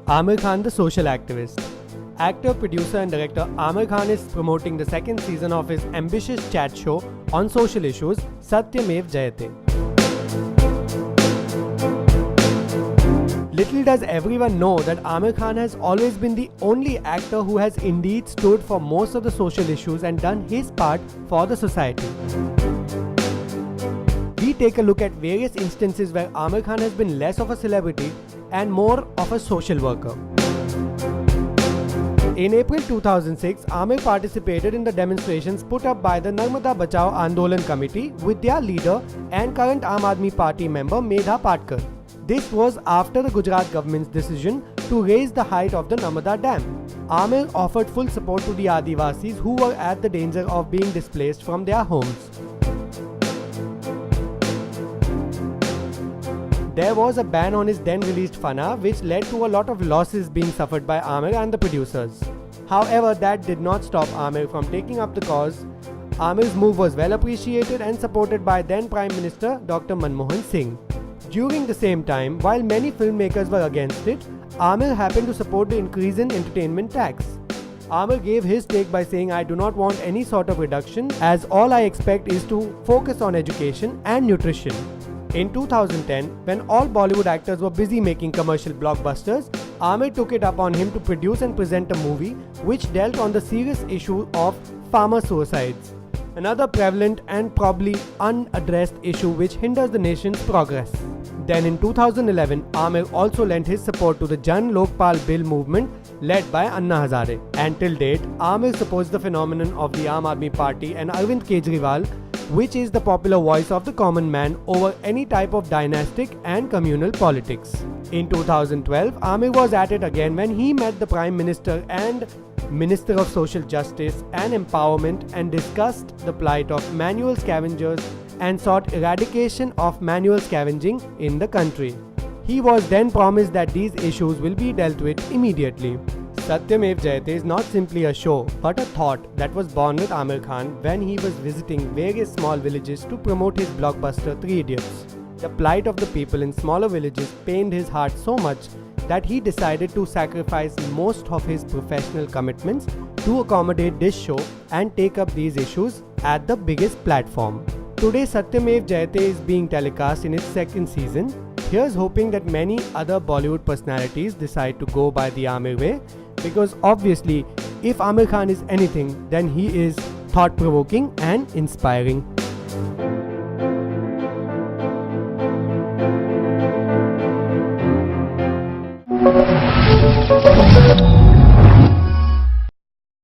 Aamir Khan, the social activist. Actor, producer and director Aamir Khan is promoting the second season of his ambitious chat show on social issues, Satyamev Jayate. Little does everyone know that Aamir Khan has always been the only actor who has indeed stood for most of the social issues and done his part for the society. We take a look at various instances where Aamir Khan has been less of a celebrity and more of a social worker. In April 2006, Aamir participated in the demonstrations put up by the Narmada Bachao Andolan Committee with their leader and current Aam Aadmi Party member Medha Patkar. This was after the Gujarat government's decision to raise the height of the Narmada Dam. Aamir offered full support to the Adivasis who were at the danger of being displaced from their homes. There was a ban on his then released Fana, which led to a lot of losses being suffered by Aamir and the producers. However, that did not stop Aamir from taking up the cause. Aamir's move was well appreciated and supported by then Prime Minister Dr. Manmohan Singh. During the same time, while many filmmakers were against it, Aamir happened to support the increase in entertainment tax. Aamir gave his take by saying, "I do not want any sort of reduction, as all I expect is to focus on education and nutrition." In 2010, when all Bollywood actors were busy making commercial blockbusters, Aamir took it up on him to produce and present a movie which dealt on the serious issue of farmer suicides, another prevalent and probably unaddressed issue which hinders the nation's progress. Then in 2011, Aamir also lent his support to the Jan Lokpal Bill movement led by Anna Hazare. And till date, Aamir supports the phenomenon of the Aam Aadmi Party and Arvind Kejriwal, which is the popular voice of the common man over any type of dynastic and communal politics. In 2012, Aamir was at it again when he met the Prime Minister and Minister of Social Justice and Empowerment and discussed the plight of manual scavengers and sought eradication of manual scavenging in the country. He was then promised that these issues will be dealt with immediately. Satyamev Jayate is not simply a show, but a thought that was born with Aamir Khan when he was visiting various small villages to promote his blockbuster Three Idiots. The plight of the people in smaller villages pained his heart so much that he decided to sacrifice most of his professional commitments to accommodate this show and take up these issues at the biggest platform. Today, Satyamev Jayate is being telecast in its second season. Here's hoping that many other Bollywood personalities decide to go by the Aamir way, because obviously, if Aamir Khan is anything, then he is thought-provoking and inspiring.